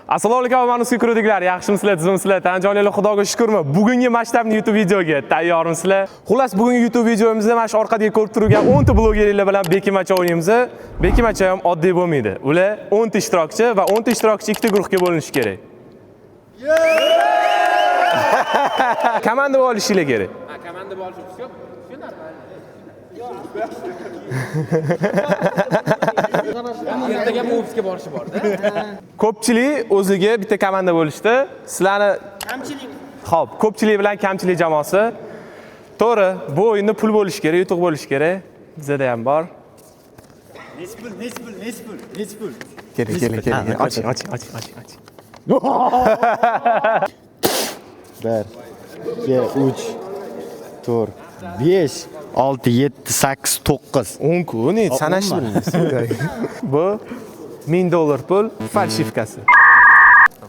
Assalomu alaykum manusga ko'ruvchilar, yaxshimisizlar, tuzimsizlar? Tanjonlar, Xudoga shukrmi? Bugungi masshtabni YouTube videoga tayyormisizlar? Xullas, bugungi YouTube videomizda mana shu orqadagi ko'rib turgan 10 ta blogerlar bilan bekimacha o'ynaymiz. Bekimacha ham oddiy bo'lmaydi. Ular 10 ta ishtirokchi va 10 ta ishtirokchi ikkita guruhga bo'linishi kerak. Komanda bo'lib olishingiz kerak. Ha, komanda bo'lib olishimiz yo'q. Ertaga ofisga borishi bor-da. Ko'pchilik o'ziga bitta komanda bo'lishdi. Sizlarni kamchilik. Xo'p, ko'pchilik bilan kamchilik jamoasi. To'g'ri, bu o'yinda pul bo'lishi kerak, yutuq bo'lishi kerak. Bizda ham bor. Nespul. Keling. Oching. 1, 2, 3, 4, 5, 6, 7, 8, 9. 10 kun, sanash bilmaysiz. Bu $1000 pul falshifkasi.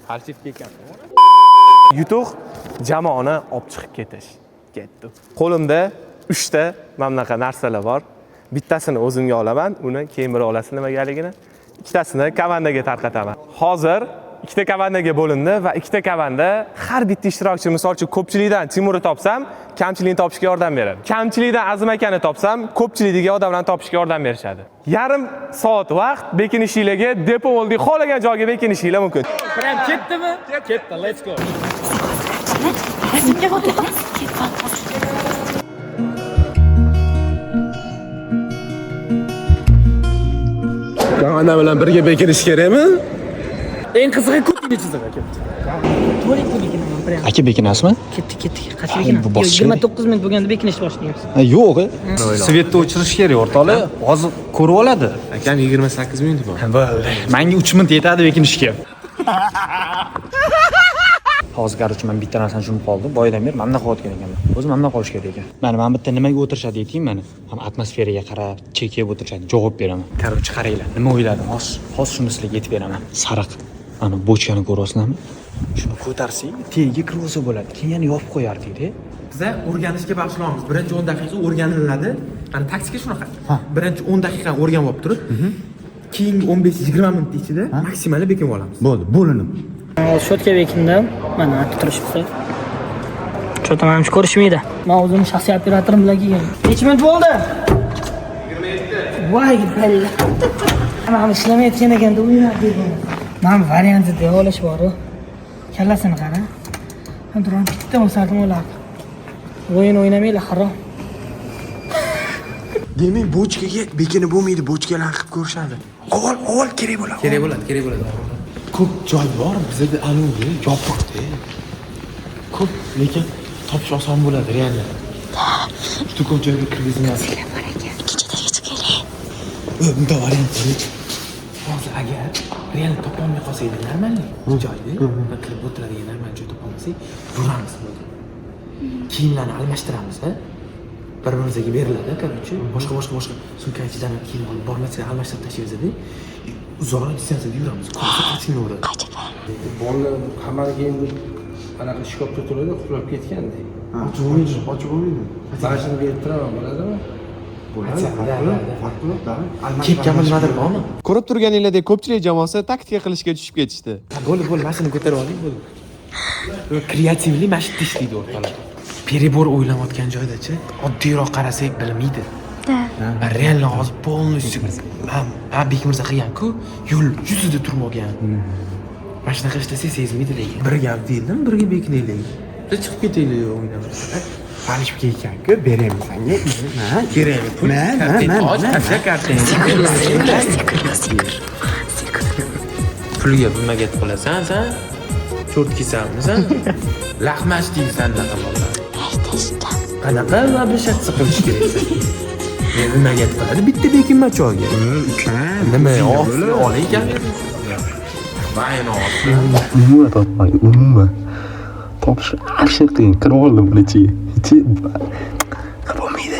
Falshifka ekan. Yutuq jamoani olib chiqib ketish. Ketdi. Qo'limda 3 ta mana bunaqa narsalar bor. Bittasini o'zimga olaman, uni keyin bir olasiz nimagaligini. Ikkitasini komandaga tarqataman. Hozir ikkita komandaga bo'lindi va ikkita komanda har bitta ishtirokchi, misol uchun ko'pchilikdan Timurni topsam, kamchilikni topishga yordam beradi. Kamchilikdan Azim akani topsam, ko'pchilikdagi odamlarni topishga yordam berishadi. Yarim soat vaqt bekinishinglarga depo bo'ldik, xohlagan joyga bekinishinglar mumkin. Prям ketdimi? Ketdi, let's go. Komanda bilan birga bekinish kerakmi? Eng qizig'i ko'pini chiziq aka. To'liq bekinaman prям. Aka bekinasizmi? Ketdi. Qancha bekinaman? 29 minut bo'lganda bekinishni boshlaymiz. Yo'q. Svetni o'chirish kerak o'rtoqlar. Hozir ko'rib oladi. Akam 28 minut bor. Menga 3 minut yetadi bekinishga. Hozir qarchi men bitta narsani tushunib qoldim. Boyadan beri mana bunaqa qilayotgan ekanman. O'zim mana bunaqa qolish kerak ekan. Mana bitta nimaga o'tirishadi ayting mana. Ham atmosferaga qarab, chekib o'tirishadi. Javob beraman. Qarchi qaranglar. Nima o'yladim? Hozir shuni sizlarga yetib beraman. Sariq. Ana bochkani ko'rasizlarmi? Shuni ko'tarsang, tagiga kirsa bo'ladi. Keyin yana yopib qo'yardik-da. Biza o'rganishga bag'ishlaymiz. Birinchi 10 daqiqa o'rganiladi. Qani taktika shunaqa. Birinchi 10 daqiqani o'rganib olib turib, keyingi 15-20 minut ichida maksimali bekinib olamiz. Bo'ldi, bo'linib. Shotka bekindim. Mana turishibdi. Shotka menimcha ko'rishmaydi. Men o'zim shaxsiy operatorim bilan kelgan. Necha minut bo'ldi? 27. Voy, balla. Mana ishlamayotgan ekanda o'ynab bergan. Men variantida olash bor-ku. Kallasini qara. Men turib bitta bo'lsardim o'ylardim. O'yin o'ynamaylar harom. Demak, bochkaga bekinib bo'lmaydi, bochkalar qilib ko'rishadi. Avval kerak bo'ladi. Kerak bo'ladi. Ko'p joy bor, bizda anivi yopiqda. Ko'p, lekin topish oson bo'ladi, real. Juda ko'p joyga kirgizmayapsiz. Kechada yetib keling. Bunda variant bor. Hozir agar real topolmay qolsaydi, normalni joyda, kirib o'tiradigan normal joy topolmasak, yuramiz bo'ldi. Kiyimlarni almashtiramiz, ha? Bir-birimizga beriladi, короче, boshqa sumka ichidan kiyim olib bormasa, almashtirib tashlaymiz-da. Uzoq distansiyada yuramiz. Qancha uradi. Bolalar hammaniga endi anaqa shkafga turadi, uxlab ketganda. Ochib bo'lmaydi. Mana shuni berib turaman, bo'ladimi? Kepkami nimadir bormi? Ko'rib turganingizdek, ko'pchilik jamoasi taktika qilishga tushib ketishdi. Bo'ldi, mashina ko'tarib oling, bo'ldi. Kreativlik mana shu ishlaydi o'rtalar. Perebor o'ylayotgan joyda-chi, oddiyroq qarasak bilmaydi. Da. Real hozir полностью ha Bekmirza qilgan-ku, yo'l yuzida turib olgan. Mana shunaqa ishlasak sezmaydi lekin. Bir gap deydim, birga bekinaylik. Biz chiqib ketaylik o'ynashga. Falishga ekan-ku, beramiz senga. Ha, kerak. Pulga nimaga qilasan sen? Cho't kisanmisan? Laqmash deysan laqamonlar. Qanaqa abishat siqilish kerak. Men nimaga qiladi? Bitta bekinma choyga. Nima oling ekan. Umuman topish ashir qiyin. Kirib oldim buni ichiga. Bo'lmaydi,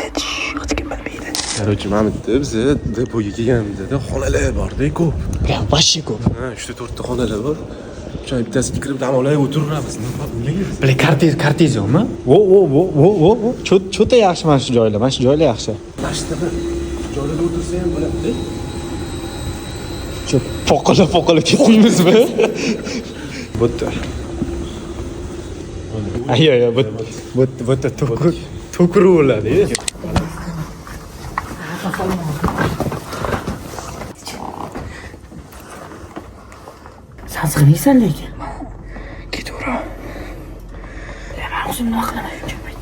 hech kim bilmaydi. Короче, mana bitta biz depoga kelganimizda xonalar bor-da, ko'p. Vashshi ko'p. Ha, 3-4 ta xonalar bor. O'sha bittasiga kirib dam olib o'tiramiz. Nima o'ylaysiz? Bile kartezyomi? Vo. Cho'ta yaxshi mana shu joylar. Mana shu joylar yaxshi. Mana shu joylarda o'tirsa ham bo'ladi. Poqala ketdingizmi? Bo'tdi. Ayo, bo'tdi. To'kuru bo'ladi. Sansiqni yeysan lekin. Ketaver. Men o'zim nima qilaman shuncha payt.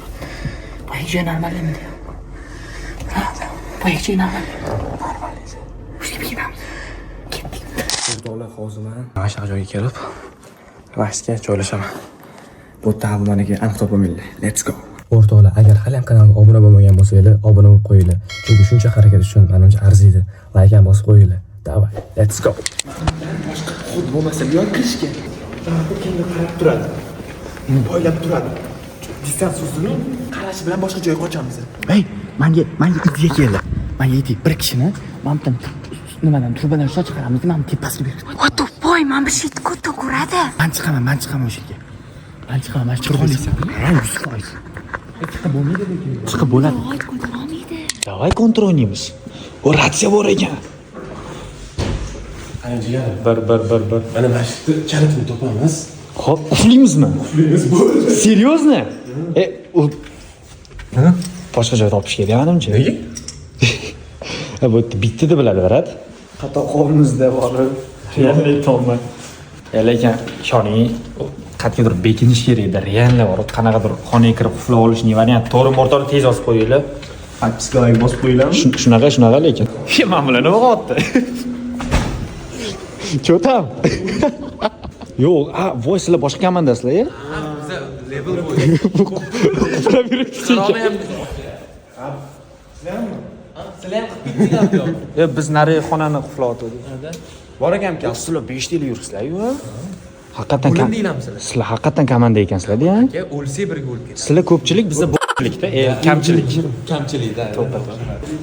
Boyagi normalmi? Boyagi normal. O'zga bilmayman. Ketdik. O'rtoqlar, hozir men Mashaq joyga kelib, rashkga joylashaman. bu ta'limlarga aniq topolmaylar. Let's go. O'rtoqlar, agar hali ham kanalga obuna bo'lmagan bo'lsanglar, obuna bo'lib qo'yinglar. Chunki shuncha harakat uchun menimcha arziydi. Like ham bosib qo'yinglar. Davay, let's go. Xuddi bo'lmasa bu yoq kirishga. Kimga qarab turadi? Poylab turadi. Distans uzuni qarashi bilan boshqa joyga qochamiz. Hey, menga idea keldi. Men aytaylik, bir kishini men bilan nimadan turbadan ushlab chiqaramiz, men tepasiga berib. What the boy, men bir shit ko'ta ko'radi. Men chiqaman o'sha yerga. Men chiqib olaysan. Ha, 100%. Chiqib bo'ladi. Voy, ko'tarolmaydi. Davay kontrol o'ynaymiz. O ratsiya bor ekan. Qani jigar, Bir. mana mashqni kalitini topamiz. Xo'p, uflaymizmi? Uflaymiz bo'ldi. Seriozmi? Boshqa joy topish kerak menimcha. Nega? Bu bitta deb biladi, Barat. Xato qo'limizda borib, reallik topman. Lekin ishoning, qat'iy turib bekinish kerak edi. Reallar bor. Qanaqadir xonaga kirib uxlab olishning varianti. To'g'ri o'rtoqlar tez yozib qo'yinglar. Psikologik bosib qo'yilamiz. Shunaqa lekin. Men bilan nima qilyapti? Cho'tam. Yo'q, voy sizlar boshqa komandasizlar-a? Biza level bo'yi. Sizlar ham biz nari xonani quflayotgandik. Bor ekanmi? Sizlar 5 yil yursizlar-ku. Haqiqatan O'lim deylamsiz. Sizlar haqiqatan komanda ekansizlar-da. Aka, o'lsak birga o'lib ketamiz. Sizlar ko'pchilik, bizda bo'likda, kamchilik. Kamchilikda.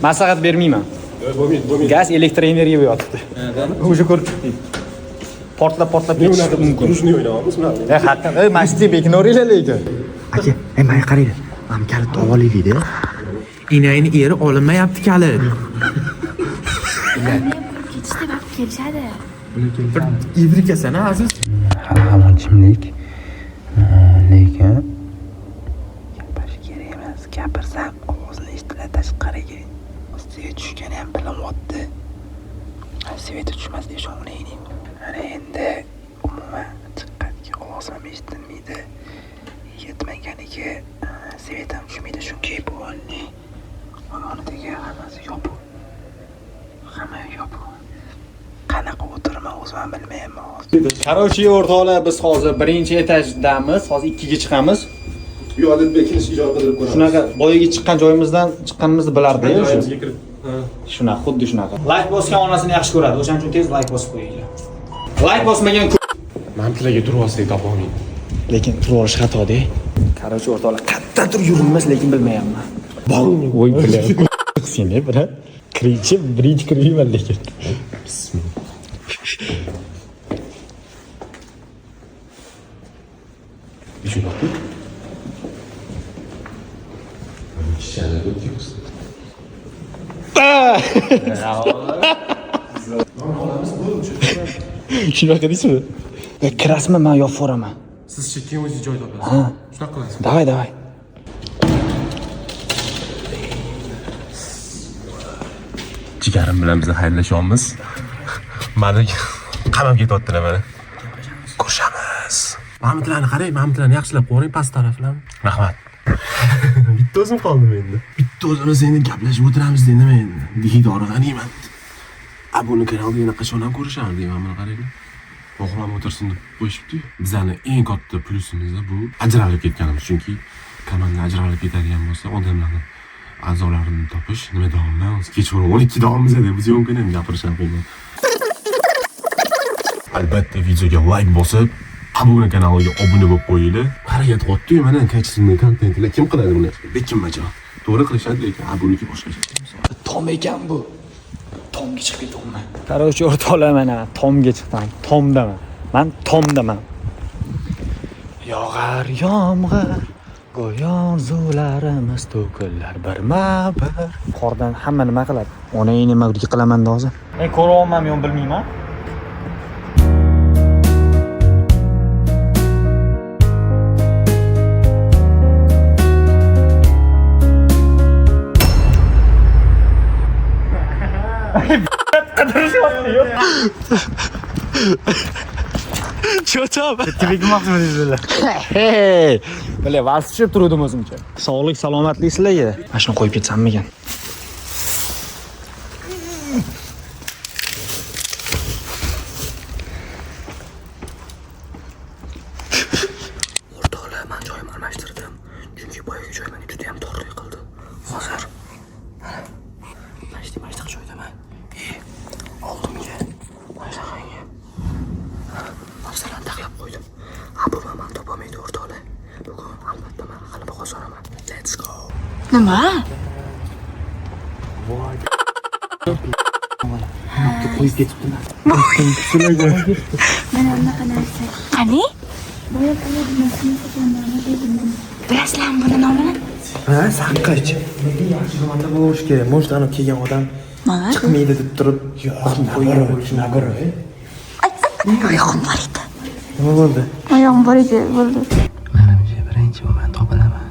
Maslahat bermayman. Bo'lmaydi. Gaz, elektr energiya yotibdi. O'sha ko'rib chiqdik. Portlab ketishi mumkin. Rushni o'ynayapmiz mana. Haqiqatan, mashti beknoringlar lekin. Aka, menga qaranglar. Men kalit topib olaylik-da. Inayni eri olinmayapti kalit. Ketishdi, vaqt kelishadi. Bir ivrikasan, aziz. Hamon jimlik. Lekin gapirish kerak emas. Gapirsam ovozini eshitila tashqariga. Ostiga tushgani ham bilinyapti. Sveta tushmasdi ishonmayman. Ana endi umuman chiqqanki ovozim eshitilmaydi. Yetmaganiga Sveta ham tushmaydi. Chunki buonni yonidagi hammasi yopiq. Hamma yopiq. Qanaqa o'tirman o'zim bilmayman. Qarovchi o'rtoqlar, biz hozir 1-etajdamiz. Hozir 2ga chiqamiz. Bu yoqda bekinish ijod qilib ko'ramiz. Shunaqa boyaga chiqqan joyimizdan chiqqanimizni bilardi-ya o'sha. Shunaqa, xuddi shunaqa. Like bosgan onasini yaxshi ko'radi. O'shaning uchun tez like bosib qo'yinglar. Like bosmagan Mantilarga turib olsak topolmaydi. lekin turib olish xato-da. Qarovchi o'rtoqlar, qayerdadir yurilmas, lekin bilmayapman. Voy bilaman. Seni bilan birinchi kirayman lekin. Shunaqa deysizmi? Kirasizmi, men yopib yuboraman. Siz keyin o'zingiz joy topasiz. Ha. Shunaqa qilasiz. Davay. Jigarim bilan biz xayrlashyapmiz. Mani qamab ketyaptilar mana. Ko'rishamiz. Mamutlarni qarang, mamutlarni yaxshilab qo'ying past taraflarni. Rahmat. Bitta o'zim qoldim endi. Bitta o'zimiz endi gaplashib o'tiramiz deydi nima endi. Diydori g'aniyman. Buni kanalda qachon ham ko'rishamiz deyman, mana qaranglar. O'g'lim o'tirsin deb qo'yishibdi. Bizning eng katta plyusimiz bu ajralib ketganimiz. Chunki komanda ajralib ketadigan bo'lsa, odamlarni a'zolarini topish nima davomdan kechqurun 12 davomimiz edi. Biz mumkin endi gapirisham qiyin. Albatta videoga like bosib, Abuna kanaliga obuna bo'lib qo'yinglar. Harakat qilyapti-yu, mana kaychisimni kontentlar kim qiladi buni? Lekin majo. To'g'ri qilishadi, lekin buniki boshqacha. Tom ekan bu. Tomga chiqib ketyapman. Qarovchi o'rtoqlar, mana tomga chiqdim. Tomdaman. Men tomdaman. Yog'ar yomg'ir, go'yo orzularimiz to'killar birma-bir. Qordan hamma nima qiladi? Ona nima qilaman hozir? Ko'ryapman, men bilmayman. Cho'chab. Tibik maqsadingizlar. Hey! Bale, vals tushib turdim o'zimcha. Sog'lik, salomatlik sizlarga. Mana shuni qo'yib ketsammikan? O'rtoqlar, men joyimni almashtirdim. Chunki boyagi joy menga juda ham torlik qildi. Hozir mashta joydaman. Oldimga mashtaqanga narsalarni taxlab qo'ydim. Bu men topolmaydi o'rtoqlar. Bugun albatta men g'alaba qozonaman. Let's go. Nima? Qo'yib ketibdiman. Mana unaqa narsa. Qani? Bilasizlarmi buni nomini? Ha, sanqich. Yaxshi xonada bo'lish kerak. Mo'jtani kelgan odam chiqmaydi deb turib, yo'q, qo'ygan bo'lishini ko'rib. Oyog'im bor edi. Nima bo'ldi? Oyog'im bor edi, bo'ldi. Menimcha birinchi man topilaman.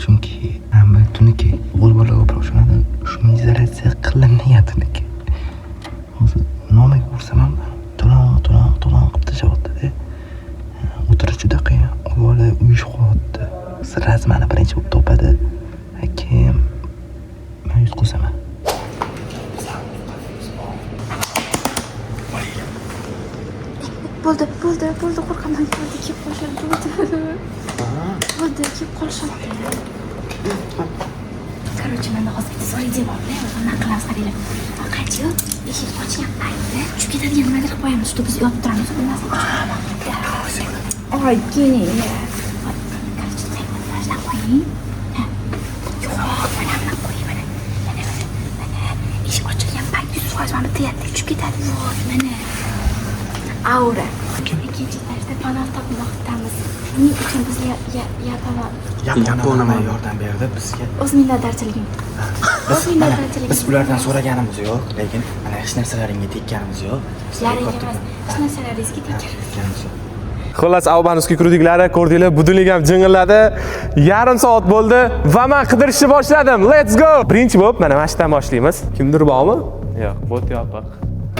Chunki hamma tuniki o'g'il bolaga proshonada shuni izolyatsiya qilinmayapti. Hozir nomiga ursam ham to'lon qilib tashyapti-da. O'tirish juda qiyin. Bola uyush qo'yapti. Sirraz meni birinchi bo'lib topadi. Kim mayus qo'saman. Bo'ldi, qo'rqaman. Bo'ldi, kelib qolishadi. Bo'ldi, kelib qolishadi. Короче, menda hozir so'raydi borda, nima qilamiz qaranglar. Faqatchi eshik ochgan paytda tushib ketadigan nimadir qilib qo'yamiz, shu biz yotib turamiz, bilmasam. Oy, keling. Короче, tashlab qo'ying. Yo'q, mana qo'ying, mana. Eshik ochilgan payt 100% mana bitta yatib tushib ketadi. Mana. Aura. Ikkinchi etajda panoh topmoqdamiz. Shuning uchun biz Yaponiya yordam berdi bizga. o'z minnatdorchiligim. Biz ulardan so'raganimiz yo'q, lekin mana hech narsalaringga tekkanimiz yo'q. Yarim emas, hech narsalaringizga tekkanimiz yo'q. Xullas, avbanusga kirdiklari, ko'rdinglar, budulik ham jing'illadi. Yarim soat bo'ldi va men qidirishni boshladim. Let's go. Birinchi bo'lib mana mashtadan boshlaymiz. Kimdir bormi? Yo'q, bot yopiq.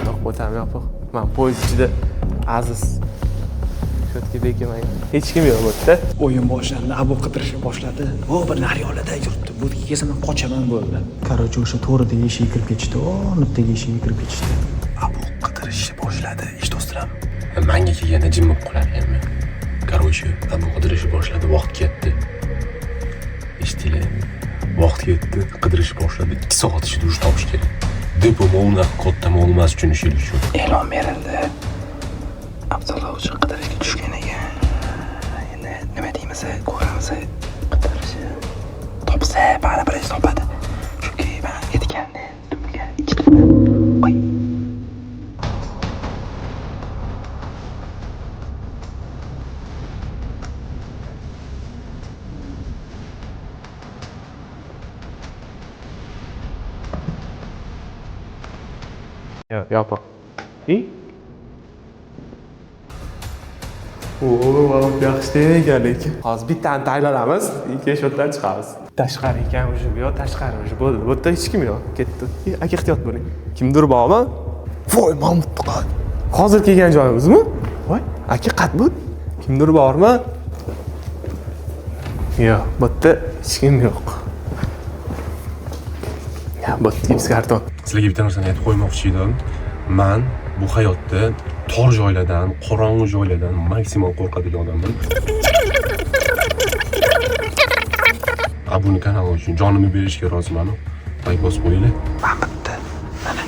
Yo'q, bot ham yopiq. Men poyezd ichida aziz shotga bekamagan. Hech kim yo'q botda. O'yin boshlandi, Abu qidirishni boshladi. O, bir naryoqda yuribdi. Bu kelsa men qochaman bo'ldi. Короче, o'sha to'ridagi eshikka kirib ketishdi. Nutdagi eshikka kirib ketishdi. Abu qidirishni boshladi. Ish do'stlarim. Menga kelganda jim bo'lib qoladiganman. Короче, Abu qidirishni boshladi, vaqt ketdi. Eshitdinglar? Vaqt ketdi, qidirishni boshladi. 2 soat ichida urush topish kerak. Depo ma'lumot katta ma'lumot uchun ishlik uchun. E'lon berildi. Abdulloh uchun qidirishga tushgan ekan. Endi nima deymiz? Ko'ramiz. Qidirishi topsa, bari birinchi topadi. Chunki men aytganda dumga ikkitani qo'y. Yopiq. Yaxshi ekan lekin. Hozir bittani tayyorlaymiz, keyin shotdan chiqamiz. Tashqari ekan, o'sha bu yoq, tashqari o'sha bo'ldi. Bu yerda hech kim yo'q. Ketdi. Aka ehtiyot bo'ling. Kimdir bormi? Voy, Mahmudqa. Hozir kelgan joyimizmi? Voy, aka qat bu. Kimdir bormi? Yo'q, bu yerda hech kim yo'q. Ya, bu tips karton. Sizlarga bitta narsani aytib qo'ymoqchi edim. Men bu hayotda tor joylardan, qorong'u joylardan maksimal qo'rqadigan odamman. Abuni kanal uchun jonimni berishga roziman. Like bosib qo'yinglar. Men bitta mana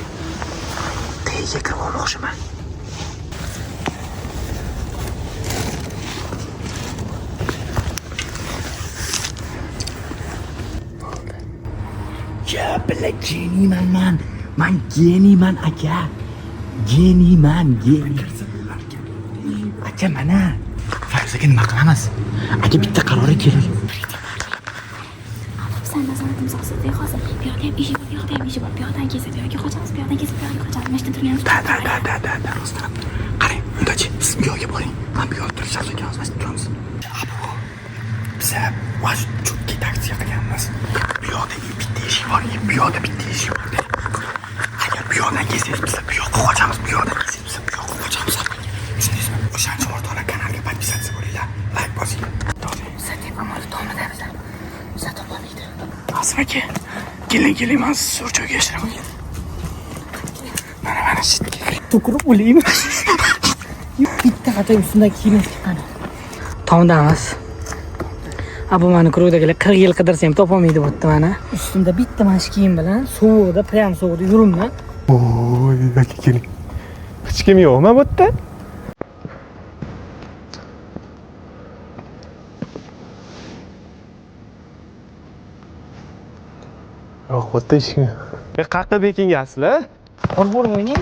tegiga kirib olmoqchiman. Ya, billa geniyman men. Men geniyman aka. Geniyman. Aka mana. Fayzaga nima qilamiz? Aka bitta qarorga keling. Sen nazoratim so'zida hozir bu yoqda ham eshik bor, bu yoqda ham eshik bor. Bu yoqdan kesib, bu yoqqa qochamiz, bu yoqdan kesib, bu yoqqa qochamiz. Mashta turganmiz. Da. Rostdan. Qarang, undachi siz bu yoqqa boring. Men bu yoqda turishimiz kerak, mashta turamiz. Biz vash chutki taksiya qilganmiz. Bu yoqda bitta eshik bor, bu yoqda bitta eshik bor. Agar bu yoqdan kesyapmiz, bu yoqqa qochamiz, bu yoqdan kesyapmiz, bu yoqqa qochamiz. Tushundingizmi? O'shancha o'rtoqlar kanalga podpisatsiya bo'linglar, layk bosing. Satib amali tomidamiz. Satib olmaydi. Asim aka, keling, men sizni surcho'ga yashiraman. Mana shitga. To'kirib o'laymi? Bitta xato ustundagi kiyim chiqqan. Tomdamiz. Bu meni kurukdagilar 40 yil qidirsam topolmaydi bo'pti mana. Ustimda bitta mana shu kiyim bilan sovuqda, prям sovuqda yuribman. Oy, aka keling. Hech kim yo'qmi bu yerda? Yo'q, bu yerda hech kim. Qayerga bekingasizlar? Qo'rqib o'ynaymi?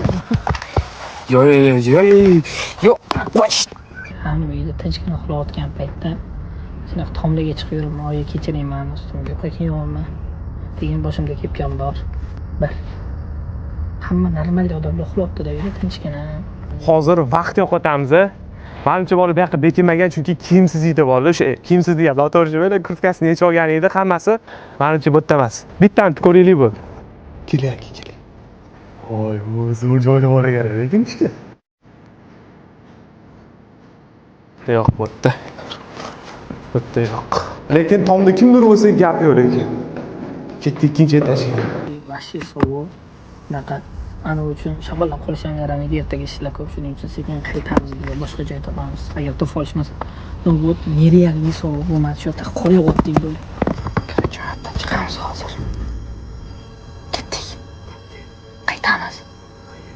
Yo'q. Hamma uyda tinchgina uxlayotgan paytda shunaqa tomlarga chiqib yuribman. Oyi kechiring meni ustimga qo'yganman degan boshimda kelgan bor. Bir hamma normal odamlar uxlabdi-da, uyda tinchgina. Hozir vaqt yo'qotamiz. Menimcha bola bu yoqqa bekinmagan chunki kiyimsiz yetib oldi. O'sha kiyimsiz degan noto'g'ri bo'ldi. Kurtkasini yechib olgan edi, hammasi menimcha bu yerda emas. Bittani ko'raylik bu. Keling, keling. Voy, bu zo'r joyda bor ekan, lekin ishga. Yo'q, bu yerda. Bu yerda yo'q. Lekin tomda kimdir bo'lsa gap yo'q lekin. Ketdik ikkinchi etajga. Vahshiy sovuq. Bunaqa ana uchun shamollab qolish ham yaramaydi. Ertaga ishlar ko'p, shuning uchun sekin qaytamiz va boshqa joy topamiz. Agar topa olishmasa, bu nerealli sovuq bo'lmadi. Shu yerda qo'yib bo'ldi. Jo'natdan chiqamiz hozir. Ketdik. Qaytamiz.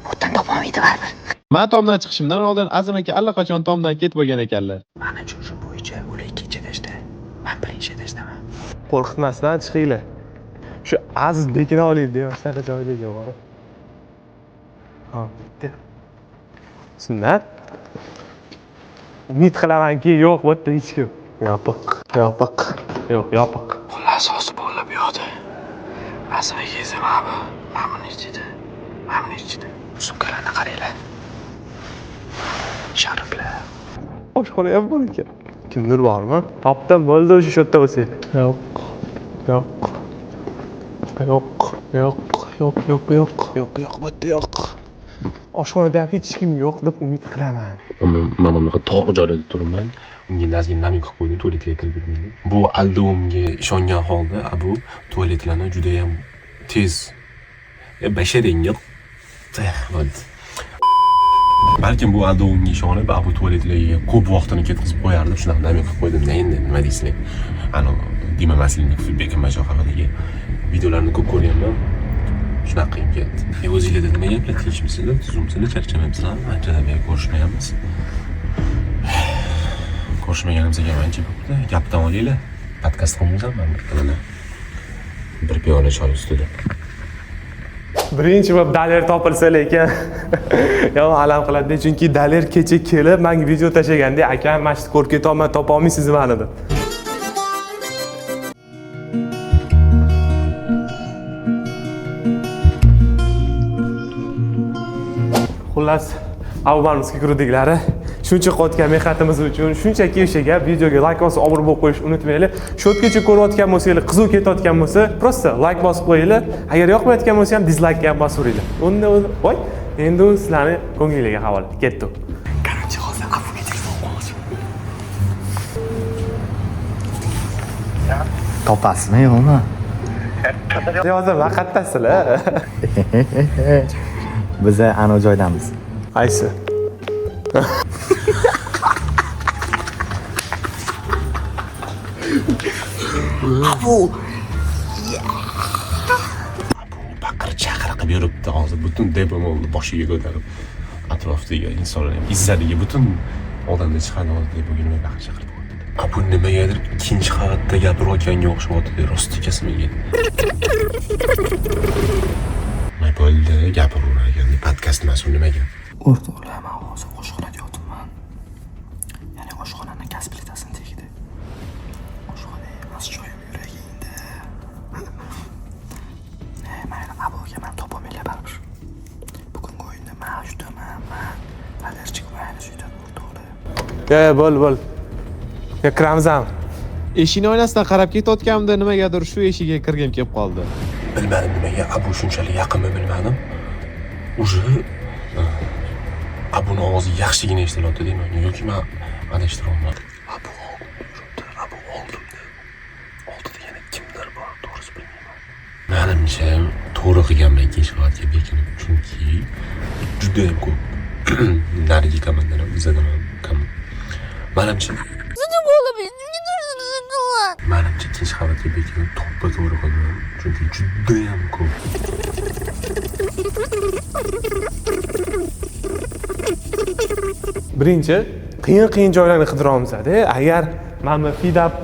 Bu yerdan topolmaydi baribir. Men tomdan chiqishimdan oldin Azim aka allaqachon tomdan ketib bo'lgan ekanlar. Mana shu bo'yicha ular ikkinchi etajda, men birinchi etajdaman. Qo'rqmasdan chiqinglar. Shu aziz bekina olaylik deya shunaqa joylarga borib. Ha, bitta. Sunnat. Umid qilamanki, yo'q, bu yerda hech kim. Yopiq. Yo'q, yopiq. Xullas hozir bo'lib bu yoqda. Azim aka esa mana buni ichida. Mana buni ichida. Sumkalarni qaranglar. Sharflar. Oshxona ham bor ekan. Kimdir bormi? Topdim, bo'ldi o'sha yerda bo'lsaydi. Yo'q. Bu yerda yo'q. Oshxonada ham hech kim yo'q deb umid qilaman. Men bunaqa tog' joyda turibman. Unga nazgin namin qilib qo'ydim, tualetga kirib ketmaydi. Bu aldovimga ishongan holda bu tualetlarni juda ham tez basharangga bo'ldi. Balkim bu aldovimga ishonib, bu tualetlarga ko'p vaqtini ketkazib qo'yardim, shunaqa namin qilib qo'ydim. Endi nima deysizlar? Ana Dima Maslinov Bekim Majo haqidagi videolarni ko'p ko'rganman. Shunaqa qilib ketdi. O'zingizlar nima gaplar tinchmisizlar? Tuzumsizlar, charchamayapsizlar? Anchadan beri ko'rishmayapmiz. Ko'rishmaganimizga ancha bo'ldi. Gapdan olinglar. Podkast qilmaysan, men mana bir piyola choy ustida. Birinchi bo'lib daler topilsa lekin yo'q alam qiladi chunki daler kecha kelib menga video tashlaganda aka mana shu ko'rib ketolmay topa olmaysizmi mani deb. Xullas, avvalmizga kirdiklari shuncha qotgan mehnatimiz uchun shunchaki o'shaga videoga like bosib obuna bo'lib qo'yishni unutmanglar. Shotgacha ko'rayotgan bo'lsangiz, qiziq ketayotgan bo'lsa, prosta like bosib qo'yinglar. Agar yoqmayotgan bo'lsa ham dislike ham bosib qo'yinglar. Voy, endi sizlarni ko'ngilingizga havola. Ketdi. Qancha hozir afuga telefon qo'yamiz. Topasizmi yo'qmi? Hozir vaqtdasizlar. Biz ana joydamiz. Qaysi? Baqir chaqir qilib yuribdi hozir butun debomolni boshiga ko'tarib atrofdagi insonlar ham izzatiga butun odamni chiqadi hozir deboga baqir chaqir qilib. Bu nimagadir ikkinchi qavatda gapirayotganga o'xshyapti, rost ekasmi menga. Nima bo'ldi? Gapiraverar ekan, podkast emas u nimaga? O'rtoqlar, men hozir oshxonada yotibman. Ya'ni oshxonani gaz plitasini tegdi. Oshxona emas, joyim yuragingda. Mayli, aboga men topolmaylar baribir. Bugungi o'yinda men yutaman, men allergik mayli shu yerda o'rtoqlar. Bo'l. Kiramiz ham. Eshikni oynasidan qarab ketayotganimda nimagadir shu eshikka kirgim kelib qoldi. Bilmadim nimaga, bu shunchalik yaqinmi bilmadim. уже abuni ovozi yaxshigina eshitilyapti deyman yoki men adashtiryapman. Abu oldimda. Oldida yana kimdir bor, to'g'risi bilmayman. Menimcha to'g'ri qilganman ikkinchi qavatga bekinib, chunki juda ham ko'p narigi komandalar bizdan ham menimcha ikkinchi qavatga bekinib to'ppa to'g'ri qildim, chunki juda ham ko'p. Birinchi qiyin joylarni qidiryapmiz-da. Agar mana fidap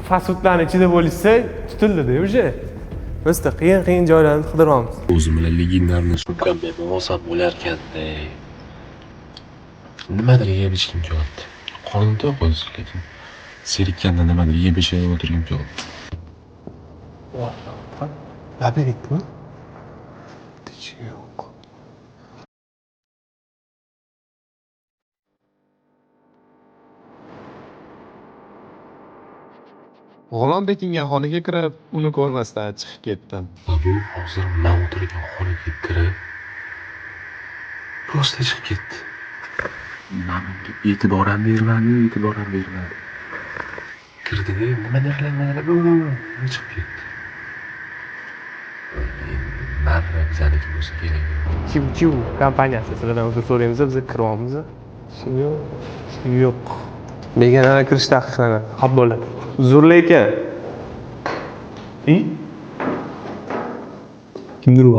fast foodlarni ichida bo'lsa, tutildi-da уже. Biz qiyin joylarni qidiryapmiz. O'zim bilan legendarniy sumkam bemunosab bo'larkanda nimadir yeb ichgim kelyapti. Qornim to'q o'zi, lekin serikkanda nimadir yeb ichib o'tirgim kelyapti. Labiritmi? Yo'q. G'ulom bekingan xonaga kirib, uni ko'rmasdan chiqib ketdim. Bu hozir men o'tirgan xonaga kirib, prosta chiqib ketdi. Menga e'tibor ham bermadi. Kirdi-da, nimadir chiqib ketdi. Marra bizaniki bo'lsa kerak. Kim kompaniyasi sizlardan uzr so'raymiz, biz kiryapmiz. Yo'q. Begonalar kirish taqiqlanadi. Xo'p bo'ladi. Uzr lekin. Kimdir u?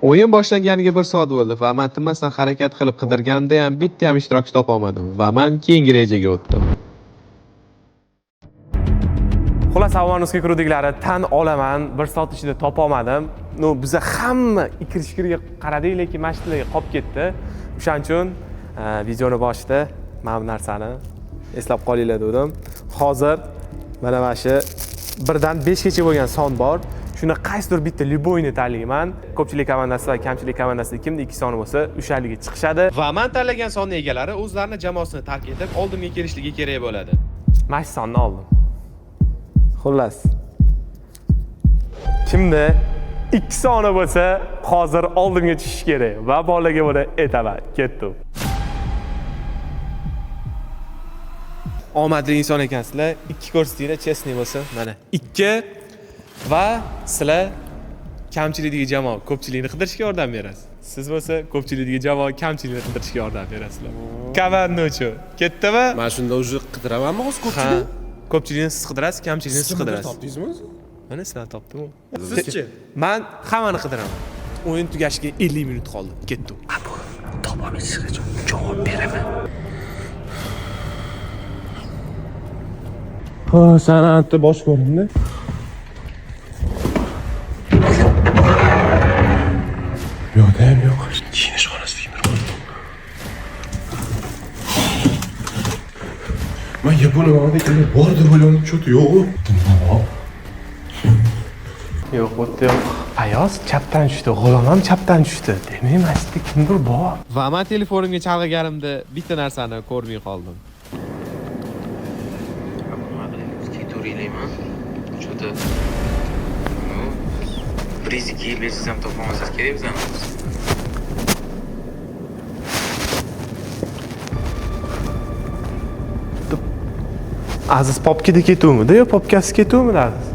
O'yin boshlanganiga 1 soat bo'ldi va men tinmasdan harakat qilib qidirganimda ham bitta ham ishtirokchi topa olmadim va men keyingi rejaga o'tdim. Xullas, avvalnusga kiruvdiklari tan olaman, 1 soat ichida topa olmadim. Biza hamma ikir-shikirga qaradik, lekin mashinalarga qolib ketdi. O'shaning uchun videoni boshida mana bu narsani eslab qolinglar dedim. Hozir mana shu 1 dan 5 gacha bo'lgan son bor. Shuni qaysidir bitta liboyni tanlayman. Ko'pchilik komandasi va kamchilik komandasida kimda 2 soni bo'lsa, o'shaligi chiqishadi. Va men tanlagan sonning egalari o'zlarining jamoasini tark etib, oldimga kelishligi kerak bo'ladi. Mana shu sonni oldim. Xullas. Kimda 2 soni bo'lsa, hozir oldimga tushish kerak va bolaga buni aytaman. Ketdim. Omadli inson ekansizlar. 2 ko'rsatinglar, chestni bo'lsa, mana 2 va sizlar kamchilikdagi jamoa ko'pchilikni qidirishga yordam berasiz. Siz bo'lsa ko'pchilikdagi jamoa kamchilikni qidirishga yordam berasizlar. Kavannochu. Ketdimi? Men shunda уже qidiramanmi hozir ko'pchilik? Ko'pchilikni siz qidirasiz, kamchilikni siz qidirasiz. Topdingizmi o'zi? Mana sizlar topdim. Sizchi? Men hammani qidiraman. O'yin tugashiga 50 minut qoldi. Ketdim. Topolmaysiz, javob beraman. San'atni bosh ko'rindi. Yo'qdayam yo'q. Kiyinish xonasida yuribman. Men yapon odamlar bordir bo'layapti, cho'ti yo'q. Yo'q, o'tdi yo'q. Ayoz chapdan tushdi, g'ulom ham chapdan tushdi. Demak, masjidda kimdir bor. Va men telefonimga chalg'aganimda bitta narsani ko'rmay qoldim. Что-то, призики или сам то помощь скорее взял. Aziz popkida ketuvmidi yo popkasi ketuvmidi Aziz?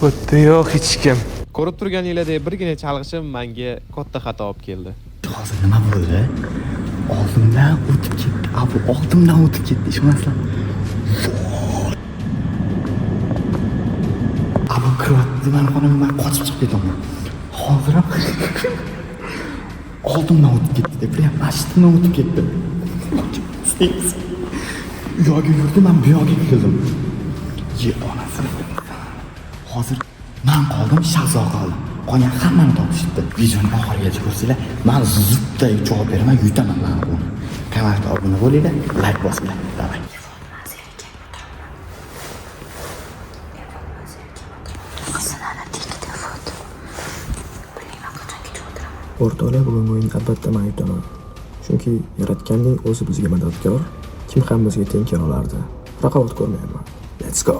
O'tdi yo'q hech kim. Ko'rib turganingizdek birgina chalg'ishim menga katta xato olib keldi. Hozir nima bo'ldi? Oldimdan o'tib ketdi. Oldimdan o'tib ketdi, ishonasizlar. Abu kiryapti, men xonamdan qochib chiqib ketaman. Hozir ham oldimdan o'tib ketdi deb, prям masjiddan o'tib ketdi. U yoqqa yurdi, men bu yoqqa keldim. Onasini. Hozir men qoldim, Shahzo qoldim. Qolgan hammani topishdi. Videoni oxirigacha ko'rsanglar, men zudda javob beraman, yutaman men buni. Kanalga obuna bo'linglar, like bosinglar. Davay. O'rtoqlar, bugun o'yin albatta men yutaman. Chunki yaratganning o'zi bizga madadkor, kim ham bizga teng kela olardi. Raqobat ko'rmayman. Let's go.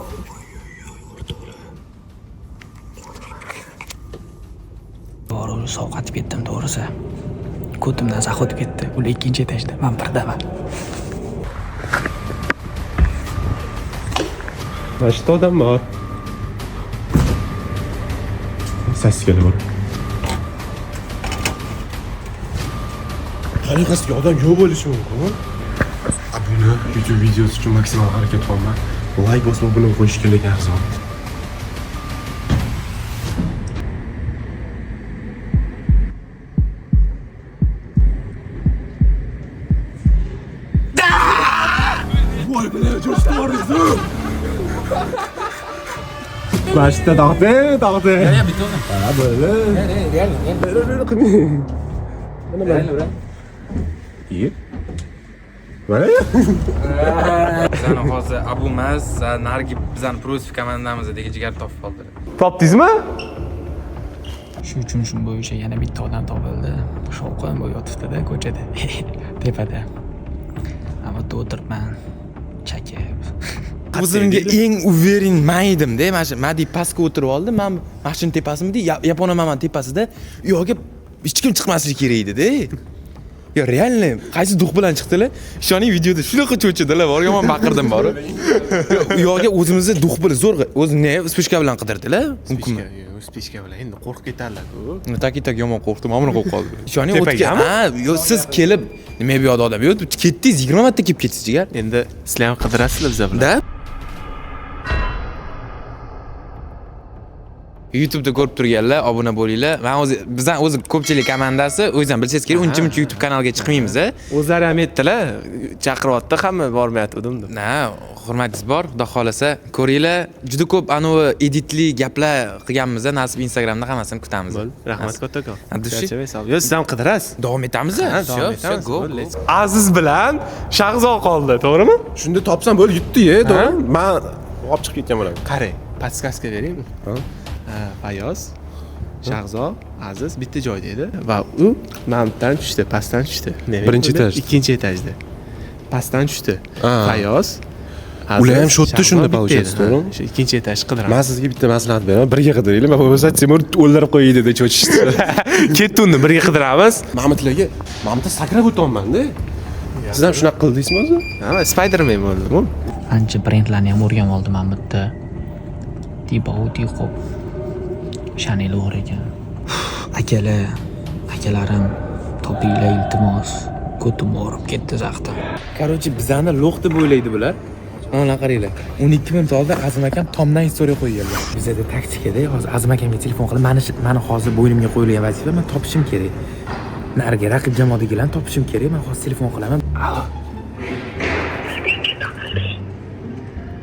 Bor, sovqatib ketdim to'g'risi. Ko'timdan zax o'tib ketdi. Ular ikkinchi etajda, men birdaman. Mashta odam bor. Ses kelaver. Qanaqasiga odam yo'q bo'lishi mumkin? Buni YouTube videosi uchun maksimal harakat qilaman. Like bosma, buni qo'yish kerak arzon. Voy bilan jo'shtordi. Mashta dog'di. Ya bitta o'zim. Ha, böyle. Real. İyi. Mana. Bizani hozir Abumaz, narigi bizani Prosif komandamizdagi jigar topib qoldi. Topdingizmi? Shu uchun shu bo'yicha yana bitta odam topildi. Shovqin bo'lib yotibdi-da ko'chada, tepada. Avatda o'tiribman. Chakib. O'zimga eng uvering men edim-da. Mana shu Madi pastga o'tirib oldi. Men mashina tepasimda, Yapon mamam tepasida u yoqqa hech kim chiqmasligi kerak edi-da. Yo, realni qaysi duq bilan chiqdilar? Ishoning videoda shunaqa cho'chidilar, bor yomon baqirdim bor. U yoqqa o'zimizni duq bilan zo'rg'a, o'zini spishka bilan qidirdilar. Mumkinmi? Spishka bilan endi qo'rqib ketarlar-ku. Tak yomon qo'rqdim, mana qo'rqib qoldi. Ishoning o'tga, ha, yo siz kelib nima bu yoqda odam yo'q, ketdingiz 20 marta kelib ketdingiz jigar. Endi sizlar ham qidirasizlar bizlar bilan. Da? YouTube'da ko'rib turganlar, obuna bo'linglar. Men bizdan o'zi ko'pchilik komandasi, o'zingizdan bilsangiz kerak, uncha-muncha YouTube kanaliga chiqmaymiz-a. O'zlari ham aytdilar, chaqiryapti, hamma bormayotgandim deb. Na, hurmatingiz bor, xudo xolasa ko'ringlar. Juda ko'p anavi editli gaplar qilganmiz-a, nasib Instagramda hammasini kutamiz. Rahmat kattakon. Charchamaysiz. Yo, siz ham qidirasiz. Davom etamiz-a? Davom etamiz. Aziz bilan Shahzo qoldi, to'g'rimi? Shunda topsam bo'lib yutdi-ya, to'g'rimi? Men olib chiqib ketgan bo'laman. Qarang, podskaska beraymi? Fayoz, Shahzo, Aziz bitta joyda edi va u mamdan tushdi, pastdan tushdi. Birinchi etaj. Ikkinchi etajda. Pastdan tushdi. Fayoz, Ular ham shotdi shunda получается, to'g'rimi? Shu ikkinchi etaj qidiramiz. Men sizga bitta maslahat beraman, birga qidiringlar. Men bo'lmasa Timur o'ldirib qo'ydi deb cho'chishdi. Ketdi uni birga qidiramiz. Mamutlarga, Mamutda sakrab o'tyapman-da. Siz ham shunaqa qildingizmi o'zi? Ha, Spider-Man bo'ldim. Ancha brendlarni ham o'rganib oldim men bitta. Tibo, Chanel bor ekan. Akalarim, topinglar iltimos. Ko'tim borib ketdi zaxda. Короче, bizani lo'q deb o'ylaydi bular. Mana qaranglar. 12 minut oldin Azim akam Tomdan historiya qo'yganlar. Bizda taktikada hozir Azim akamga telefon qilib, mani hozir bo'ynimga qo'yilgan vazifa, men topishim kerak. Nariga raqib jamoadagilarni topishim kerak. Men hozir telefon qilaman. Alo.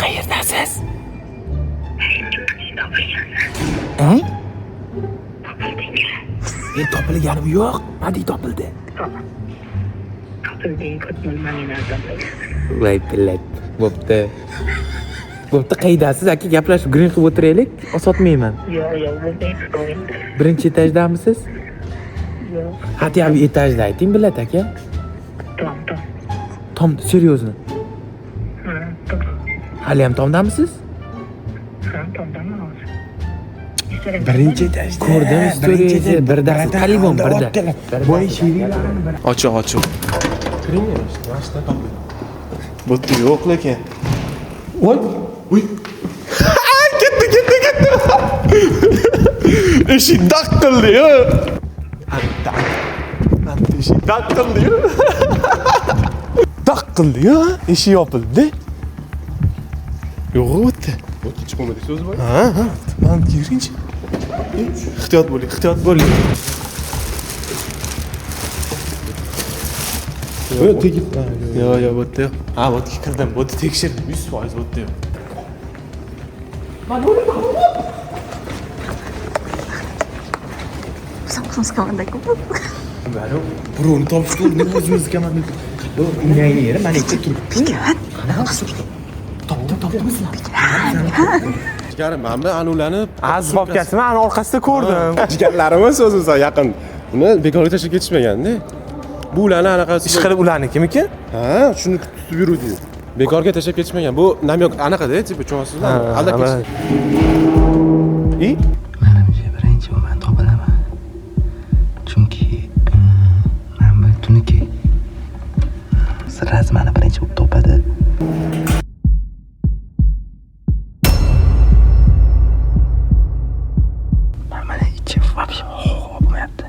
Qayerdasiz? Topilganim yo'q. Madi topildi. Voy billat. Bo'pti. Qaydasiz aka, gaplashib green qilib o'tiraylik. Sotmayman. Yo'q. Birinchi etajdamisiz? Yo'q. Hatya etajda ayting billat aka. Tom, серьезно. Hali ham tomdamisiz? Birinchi etajda. Ko'rdim storyingizni, birda talibon birda. Voy sherilarni Ochiq. Kiringlar, mashina toping. Bo'tdi yo'q lekin. Voy. Ketdi. Eshik daqqildi-yu. Eshik daqqildi-yu. Daqqildi-yu, eshik yopildi. Yo'q, o'tdi. O'tdi chiqmadi so'z bor. Ha. Men yuringchi. Ehtiyot bo'ling. Yo'q, tegib. Yo'q, bo'tdi. Ha, bo'tga kirdim. Bo'tni tekshirdim. 100% bo'tdi. Somos komandaku. Birovni topishga o'rnib o'zimiz komanda. Unga yeri mana ikki turibdi. Topdimizmi? Jigarim, men anularni Aziz papkasini orqasida ko'rdim. jigarlarimiz o'zimizga yaqin. Uni bekorga tashlab ketishmagan-da. Bularni anaqasi. Ish qilib ularnikimiki? Ha, shuni tutib yuruvdi. Bekorga tashlab ketishmagan. Bu namyoq anaqada, tipi cho'g'asizlar. Aldab ketishdi. Menimcha birinchi man topilaman. Chunki men bu tuniki sirraz meni birinchi bo'lib topadi. Mana ichim вообще bo'lmayapti.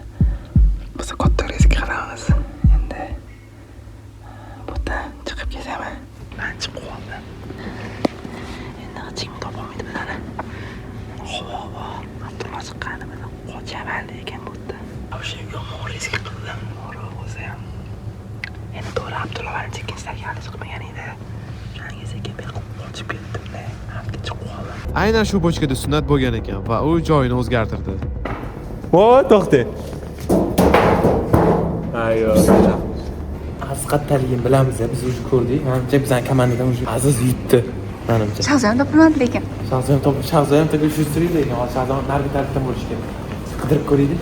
Biz katta risk qilamiz. Endi bundan chiqib ketaman. Men chiqib qoldim. Endi hech kim topolmaydi bizani. Abdulmas chiqqani bilan qochaman degan bo'ldi. O'sha yomon risk qildim. O'zi ham. Endi to'g'ri Abdullohning chekkinsidagi hali chiqmagan edi. O'shanga sekin bir qochib ketdim-da. Hamga chiqib qoldim. Aynan shu bochkada sunnat bo'lgan ekan va u joyini o'zgartirdi. Voy, to'xta. Ayyo. Aziz qattaligini bilamiz, biz o'zi ko'rdik. Menimcha bizning komandadan o'zi Aziz yutdi. Menimcha. Shahzodam topilmadi lekin. Shahzodam tabii shustirik lekin Shahzodam nargi tarafdan bo'lishi kerak. Qidirib ko'raylik.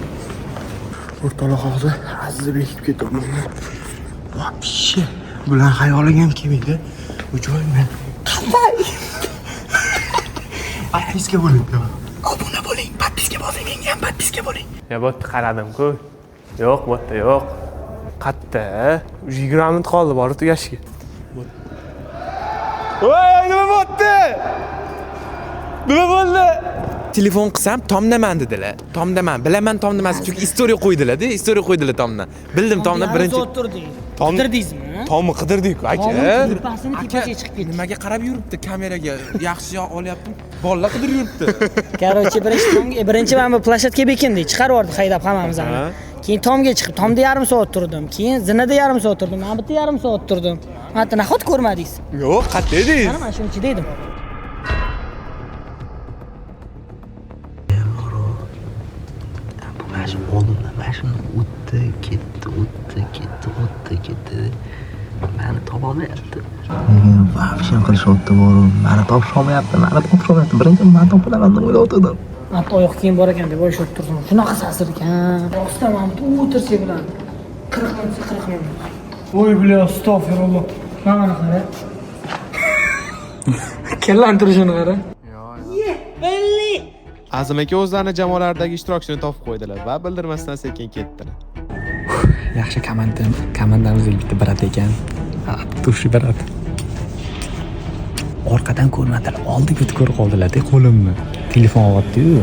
O'rtoqlar hozir Azizni bekib ketdi. Вообще bular xayolim ham kelmaydi. Bu joy men qanday? Podpiska bo'ling. Obuna bo'ling, podpiska bosing, menga ham podpiska bo'ling. Ya bo'tda qaradim-ku. Yo'q, bo'tda yo'q. Qatta, 20 minut qoldi borib tugashiga. Voy, nima bo'tdi? Nima bo'ldi? Telefon qilsam tomdaman dedilar. Tomdaman. Bilaman tomdamas chunki istoriya qo'ydilar-da, istoriya qo'ydilar tomdan. Bildim tomdan birinchi. Qidirdingizmi? Tomni qidirdik-ku, aka. Tepasini tepasiga chiqib ketdi. Nimaga qarab yuribdi kameraga? Yaxshi olyaptim. Bolalar qidirib yuribdi. Короче, birinchi mana bu plashatka bekindik, chiqarib yubordik haydab hammamizni. Keyin tomga chiqib, tomda yarim soat turdim. Keyin zinada yarim soat turdim. Mana bu yerda yarim soat turdim. Hatto nahot ko'rmadingiz? Yo'q, qatta edingiz? Mana mana shuni ichida edim. Mana oldimdan mashina o'tdi, ketdi. Meni topolmayapti. Meni вообще qilishyapti boru. Meni topsholmayapti. Birinchi men topilaman deb o'ylayotgandim. Hatto oyoq kiyim bor ekan deb o'ylab turdim. Shunaqa sasir ekan. Rostdan mana bu o'tirsa bilan 40 minut. Voy bля, astagfirulloh. Mana qara. Kellantirishini qara. Belli. Azim aka o'zlarining jamoalaridagi ishtirokchini topib qo'ydilar va bildirmasdan sekin ketdilar. Yaxshi komandamizga bitta brat ekan. Tushi brat. Orqadan ko'rmadilar, oldiga o'tib ko'rib qoldilar-da qo'limni. Telefon oldi-yu.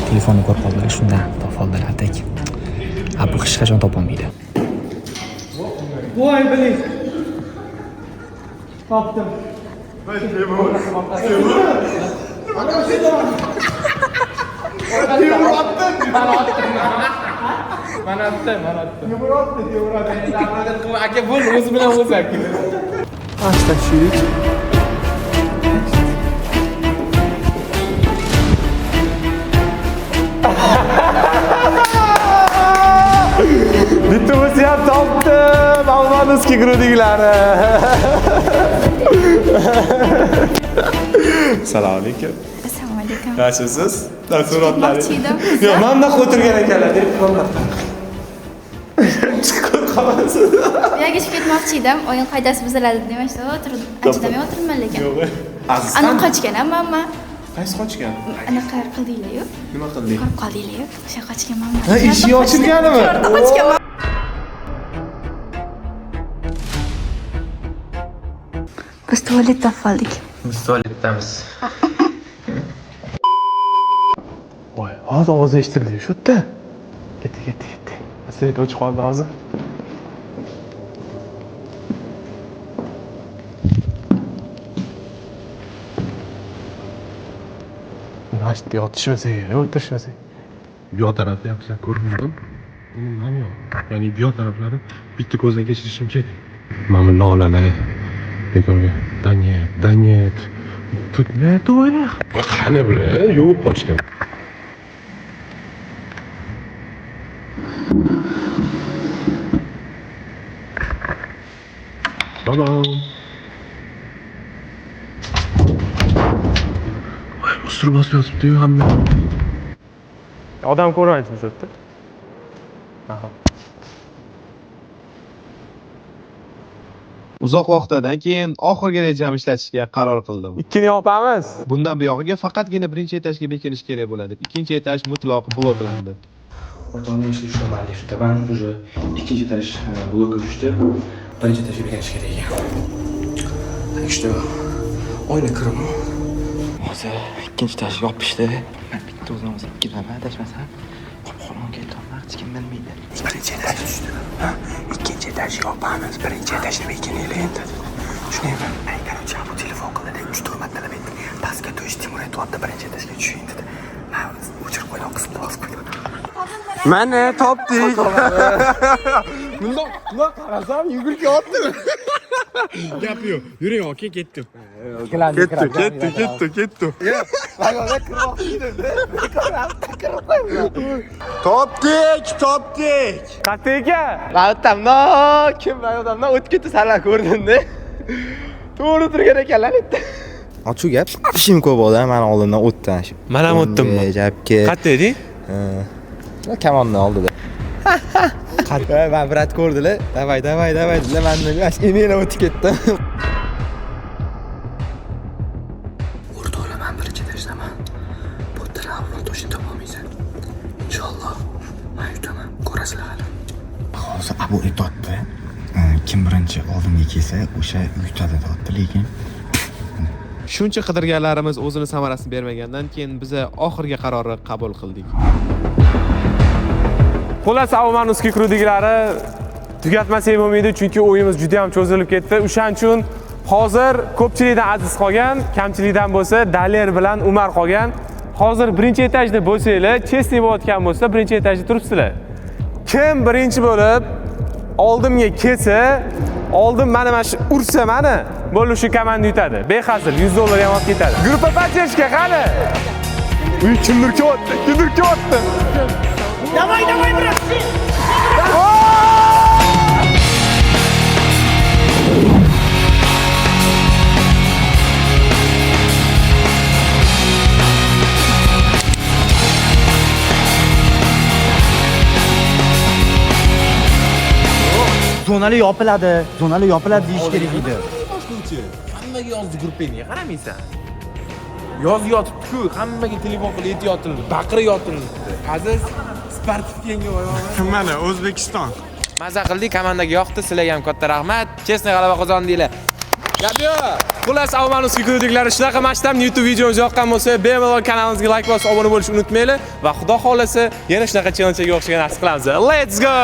Telefonni ko'rib qoldilar, shundan topib oldilar atak. Bu hech qachon topolmaydi. Voy biling. Topdim. Mana attım. Aka bo'l, o'zi bilan o'zi aka. Asta shuyik. Bittimiz ham topdim. Almanovskiy grudiklari. Assalomu alaykum. Assalomu alaykum. Yaxshisiz? Taassurotlaringiz? Chiqmoqchi Yo'q, mana bunaqa o'tirgan ekanlar deb qoldim. Chiqib qolasiz. Buyoqga chiqib ketmoqchi edim. O'yin qoidasi buziladi demashdi, o'tirdim. Anchadamay o'tirman lekin. Yo'q. Ana qochgan hamma. Qaysi qochgan? Anaqa qildinglar-yu. Nima qildik? Ko'rib qoldinglar-yu. O'sha qochganman. Ha, eshik ochilganimi? Qochganman. Biz tualetda qoldik. Biz tualetdamiz. Voy, hozir ovoz eshitildi shu yerda. Ketdi. Aslet o'chib qoldi hozir. Nashti yotishmasak, o'tirishmasak. Bu yoq tarafda yaxshi ko'rmadim. Umuman yo'q. Ya'ni bu yoq taraflari bitta ko'zdan kechirishim kerak. Mana bu nolalar bekorga Danet. Tutma to'yra. Qani bile, yo'q qochgan. Babam. Voy, ustur bosib yotibdi-yu hamma. Odam ko'rmaysizmi shu yerda? Aha. Uzoq vaqtdan keyin oxirigacha ishlatishga qaror qildim. Ikkini yopamiz. Bundan buyog'iga faqatgina birinchi etajga bekinish kerak bo'ladi. Ikkinchi etaj mutlaq bloklandi. Ota-ona ishga tushaman lifta. Ben уже ikkinchi etaj blokka tushdi. Birinchi etajga bekinish kerak ekan. Так что oyna kiraman. Hozir ikkinchi etaj yopishdi. Men bitta o'zim kiraman, tashmasam qopqo'rg'on ketdim. Hech kim bilmaydi. Birinchi etaj tushdi. Ikkinchi etaj yopamiz. Birinchi etajni bekinaylik endi. Tushunaymi? Ay, короче, bu telefon qildi, 3-4 marta talab etdi. Pastga tush, Timur aytibdi, birinchi etajga tushing dedi. Men o'chirib qo'ydim, qisib bosib qo'ydim. Mana topdik. Bundoq qarasam yugurib yotdi. Gap yo'q. Yuring, aka, ketdim. Ketdi. Vagonga kirib Topdik. Qayerda ekan? Vayotamdan kim vayotamdan o'tib ketdi, sala ko'rdim-da. To'g'ri turgan ekanlar bitta. Ochu gap. Ishim ko'p bo'ldi, men oldimdan o'tdi shu. Men ham o'tdimmi? Gapga. Qayerda eding? Kamonni oldida. Men brat ko'rdilar. Davay dedilar. Men nima o'tib ketdim. O'rtoqlar, men birinchi etajdaman. Bu telefonni to'shin topolmaysan. Inshaalloh men yutaman. Ko'rasizlar hali. Hozir Abu aytdi. Kim birinchi oldinga kelsa, o'sha yutadi deyapti, lekin Shuncha qidirganlarimiz o'zini samarasini bermagandan keyin biz oxirgi qarorni qabul qildik. Xullas, Avmanuski krudikilari tugatmasak bo'lmaydi, chunki o'yinimiz juda ham cho'zilib ketdi. O'shaning uchun hozir ko'pchilikdan Aziz qolgan, kamchilikdan bo'lsa Daler bilan Umar qolgan. Hozir birinchi etajda bo'lsanglar, chestni bo'layotgan bo'lsa, birinchi etajda turibsizlar. Kim birinchi bo'lib oldimga kelsa, oldin mana shu ursa mani, bo'ldi shu komanda yutadi. Behazil $100 ham olib ketadi. Gruppa поддержка qani? Uy, kimdir kelyapti. Давай, брат! Zonali yopiladi deyish kerak edi. Hammaga yozdi gruppangga qaramaysan. Yoz yotibdi-ku, hammaga telefon qilib aytayotdi, baqirib yotildi. Aziz Spartikga voyog'i. Mana O'zbekiston. Maza qildik, komandaga yoqdi. Sizlarga ham katta rahmat. Chestni g'alaba qozondinglar. Gap yo'q. Xullas, Avmanuski krediklari shunaqa masshtab YouTube videomiz yoqqan bo'lsa, bemalol kanalimizga like bosib, obuna bo'lishni unutmanglar va xudo xolasa yana shunaqa challenge'ga o'xshagan narsa qilamiz. Let's go!